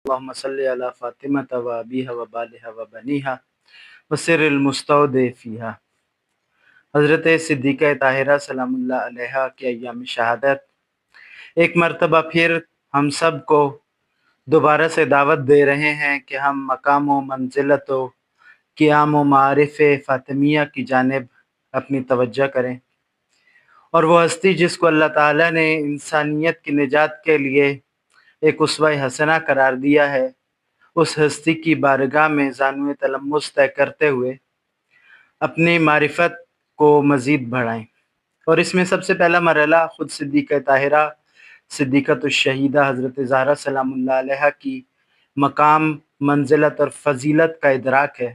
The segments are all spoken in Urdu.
اللهم صل على فاطمة وأبيها وبالها وبنيها وسر المستودع فيها۔ حضرت صدیقہ طاہرہ سلام اللہ علیہا کے ایام شہادت ایک مرتبہ پھر ہم سب کو دوبارہ سے دعوت دے رہے ہیں کہ ہم مقام و منزلت و قیام و معارف فاطمیہ کی جانب اپنی توجہ کریں، اور وہ ہستی جس کو اللہ تعالیٰ نے انسانیت کی نجات کے لیے ایک اسوہ حسنہ قرار دیا ہے، اس ہستی کی بارگاہ میں زانوِ تلمس طے کرتے ہوئے اپنی معرفت کو مزید بڑھائیں۔ اور اس میں سب سے پہلا مرحلہ خود صدیقہ طاہرہ صدیقۃ الشہیدہ حضرت زہرا سلام اللہ علیہا کی مقام، منزلت اور فضیلت کا ادراک ہے،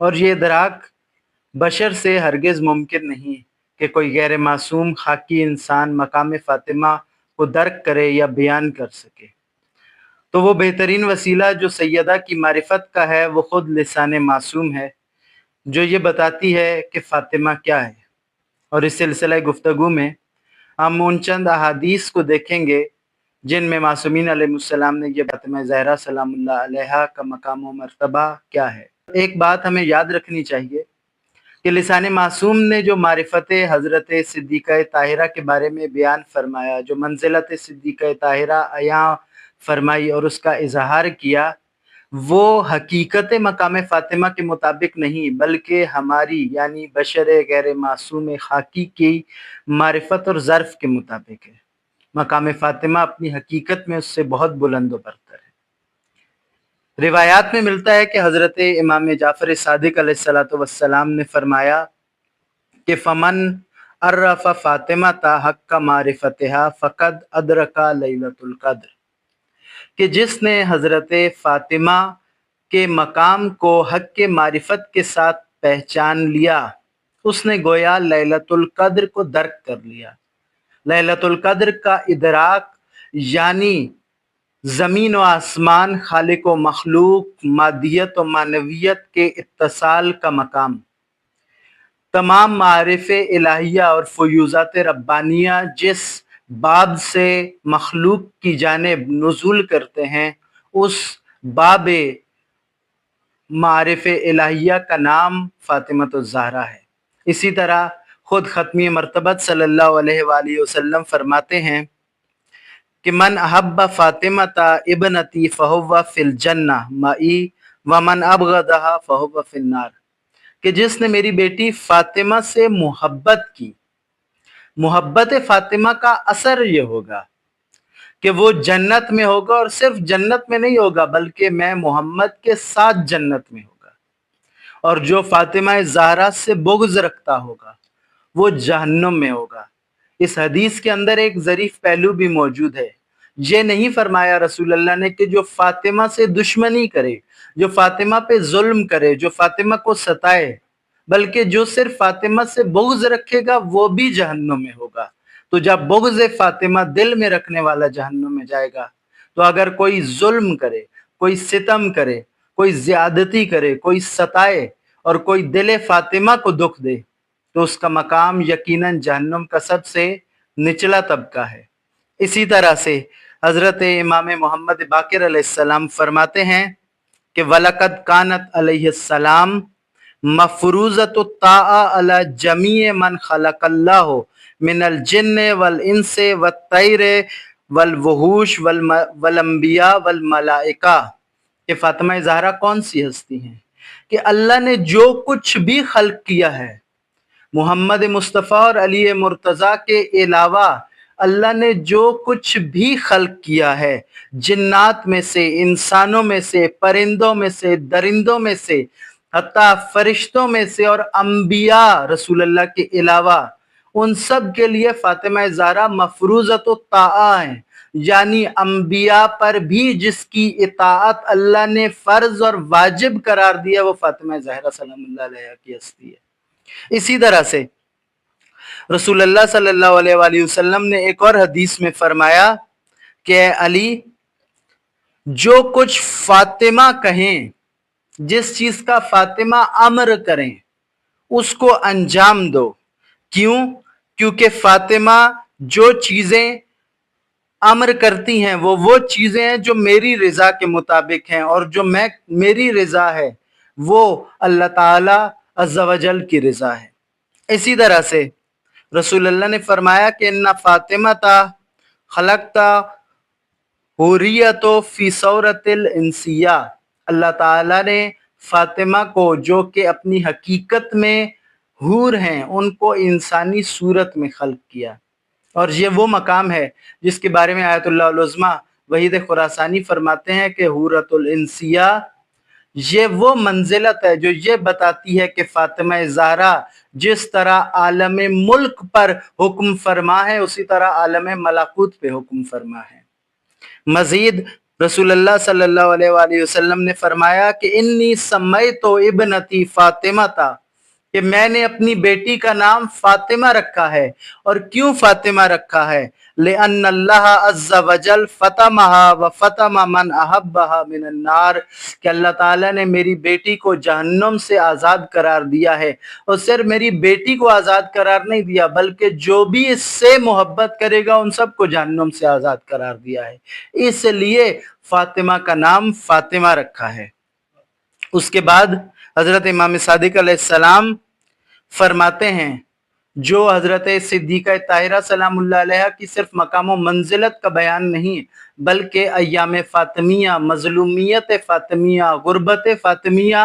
اور یہ ادراک بشر سے ہرگز ممکن نہیں کہ کوئی غیر معصوم خاکی انسان مقام فاطمہ کو درک کرے یا بیان کر سکے۔ تو وہ بہترین وسیلہ جو سیدہ کی معرفت کا ہے وہ خود لسان معصوم ہے، جو یہ بتاتی ہے کہ فاطمہ کیا ہے۔ اور اس سلسلہ گفتگو میں ہم ان چند احادیث کو دیکھیں گے جن میں معصومین علیہ السلام نے یہ فاطمہ زہرا سلام اللہ علیہا کا مقام و مرتبہ کیا ہے۔ ایک بات ہمیں یاد رکھنی چاہیے کہ لسان معصوم نے جو معرفت حضرت صدیقہ طاہرہ کے بارے میں بیان فرمایا، جو منزلت صدیقہ طاہرہ عیاں فرمائی اور اس کا اظہار کیا، وہ حقیقت مقام فاطمہ کے مطابق نہیں بلکہ ہماری یعنی بشر غیر معصوم خاکی کی معرفت اور ظرف کے مطابق ہے۔ مقام فاطمہ اپنی حقیقت میں اس سے بہت بلند و برتر ہے۔ روایات میں ملتا ہے کہ حضرت امام جعفر صادق علیہ السلام نے فرمایا کہ فمن عرف فاطمہ حق معرفتها فقد ادرک لیلۃ القدر، کہ جس نے حضرت فاطمہ کے مقام کو حق کے معرفت کے ساتھ پہچان لیا، اس نے گویا لیلۃ القدر کو درک کر لیا۔ لیلۃ القدر کا ادراک یعنی زمین و آسمان، خالق و مخلوق، مادیت و معنویت کے اتصال کا مقام۔ تمام معارف الہیہ اور فیوضات ربانیہ جس باب سے مخلوق کی جانب نزول کرتے ہیں، اس باب معارف الہیہ کا نام فاطمۃ الزہرا ہے۔ اسی طرح خود ختمی مرتبت صلی اللہ علیہ وآلہ وسلم فرماتے ہیں کہ من احب فاطمۃ ابنتی فہو فی الجنہ معی ومن ابغضها فہو فی النار، کہ جس نے میری بیٹی فاطمہ سے محبت کی، محبت فاطمہ کا اثر یہ ہوگا کہ وہ جنت میں ہوگا، اور صرف جنت میں نہیں ہوگا بلکہ میں محمد کے ساتھ جنت میں ہوگا، اور جو فاطمہ زہرا سے بغض رکھتا ہوگا وہ جہنم میں ہوگا۔ اس حدیث کے اندر ایک ظریف پہلو بھی موجود ہے۔ یہ نہیں فرمایا رسول اللہ نے کہ جو فاطمہ سے دشمنی کرے، جو فاطمہ پہ ظلم کرے، جو فاطمہ کو ستائے، بلکہ جو صرف فاطمہ سے بغض رکھے گا وہ بھی جہنم میں ہوگا۔ تو جب بغض فاطمہ دل میں رکھنے والا جہنم میں جائے گا، تو اگر کوئی ظلم کرے، کوئی ستم کرے، کوئی زیادتی کرے، کوئی ستائے اور کوئی دل فاطمہ کو دکھ دے، تو اس کا مقام یقیناً جہنم کا سب سے نچلا طبقہ ہے۔ اسی طرح سے حضرت امام محمد باقر علیہ السلام فرماتے ہیں کہ وَلَقَدْ كَانَتْ عَلَيْهِ السلام مفروضۃ الطاعہ علی جمیع من خلق اللہ من الجن والانس والطیر والوحوش والانبیاء والملائکہ، کہ فاطمہ زہرا کون سی ہستی ہیں کہ اللہ نے جو کچھ بھی خلق کیا ہے، محمد مصطفیٰ اور علی مرتضیٰ کے علاوہ اللہ نے جو کچھ بھی خلق کیا ہے، جنات میں سے، انسانوں میں سے، پرندوں میں سے، درندوں میں سے، حتیٰ فرشتوں میں سے، اور انبیاء رسول اللہ کے علاوہ، ان سب کے لیے فاطمہ زہرا مفروضۃ الطاعہ ہیں، یعنی انبیاء پر بھی جس کی اطاعت اللہ نے فرض اور واجب قرار دیا وہ فاطمہ زہرا سلام اللہ علیہ کی ہستی ہے۔ اسی طرح سے رسول اللہ صلی اللہ علیہ وآلہ وسلم نے ایک اور حدیث میں فرمایا کہ اے علی، جو کچھ فاطمہ کہیں، جس چیز کا فاطمہ امر کریں، اس کو انجام دو۔ کیوں؟ کیونکہ فاطمہ جو چیزیں امر کرتی ہیں وہ چیزیں ہیں جو میری رضا کے مطابق ہیں، اور جو میری رضا ہے وہ اللہ تعالی عز و جل کی رضا ہے۔ اسی طرح سے رسول اللہ نے فرمایا کہ ان فاطمہ تا خلقتا حوریت فی صورت الانسیہ، اللہ تعالیٰ نے فاطمہ کو جو کہ اپنی حقیقت میں حور ہیں ان کو انسانی صورت میں خلق کیا، اور یہ وہ مقام ہے جس کے بارے میں آیت اللہ العظمیٰ وحید خراسانی فرماتے ہیں کہ حورت الانسیہ یہ وہ منزلت ہے جو یہ بتاتی ہے کہ فاطمہ زہرا جس طرح عالم ملک پر حکم فرما ہے اسی طرح عالم ملکوت پہ حکم فرما ہے۔ مزید رسول اللہ صلی اللہ علیہ وآلہ وسلم نے فرمایا کہ انی سمیت ابنتی فاطمہ تا، کہ میں نے اپنی بیٹی کا نام فاطمہ رکھا ہے، اور کیوں فاطمہ رکھا ہے؟ لأن اللہ عز وجل فطمها وفطم من احبها من النار، کہ اللہ تعالیٰ نے میری بیٹی کو جہنم سے آزاد قرار دیا ہے، اور صرف میری بیٹی کو آزاد قرار نہیں دیا بلکہ جو بھی اس سے محبت کرے گا ان سب کو جہنم سے آزاد قرار دیا ہے، اس لیے فاطمہ کا نام فاطمہ رکھا ہے۔ اس کے بعد حضرت امام صادق علیہ السلام فرماتے ہیں جو حضرت صدیقہ طاہرہ سلام اللہ علیہ کی صرف مقام و منزلت کا بیان نہیں بلکہ ایام فاطمیہ، مظلومیت فاطمیہ، غربت فاطمیہ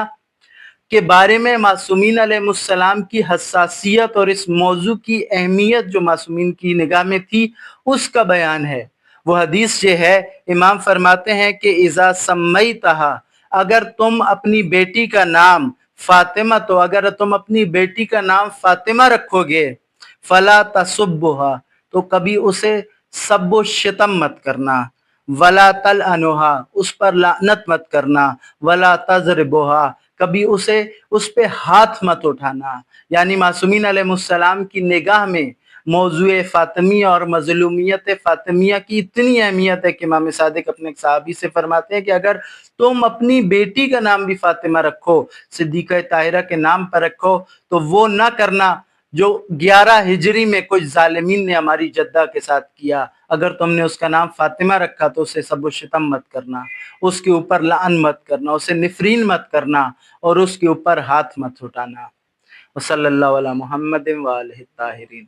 کے بارے میں معصومین علیہ السلام کی حساسیت اور اس موضوع کی اہمیت جو معصومین کی نگاہ میں تھی اس کا بیان ہے۔ وہ حدیث یہ ہے، امام فرماتے ہیں کہ اذا سمیتہا، اگر تم اپنی بیٹی کا نام فاطمہ، تو اگر تم اپنی بیٹی کا نام فاطمہ رکھو گے، فلا تسبھا، تو کبھی اسے سب و شتم مت کرنا، ولا تلعنھا، اس پر لعنت مت کرنا، ولا تضربھا، کبھی اس پہ ہاتھ مت اٹھانا۔ یعنی معصومین علیہ السلام کی نگاہ میں موضوع فاطمیہ اور مظلومیت فاطمیہ کی اتنی اہمیت ہے کہ امام صادق اپنے ایک صحابی سے فرماتے ہیں کہ اگر تم اپنی بیٹی کا نام بھی فاطمہ رکھو، صدیقہ طاہرہ کے نام پر رکھو، تو وہ نہ کرنا جو 11 ہجری میں کچھ ظالمین نے ہماری جدہ کے ساتھ کیا۔ اگر تم نے اس کا نام فاطمہ رکھا تو اسے سب و شتم مت کرنا، اس کے اوپر لعن مت کرنا، اسے نفرین مت کرنا، اور اس کے اوپر ہاتھ مت اٹھانا۔ وصلی اللہ علی محمد وآلہ الطاہرین۔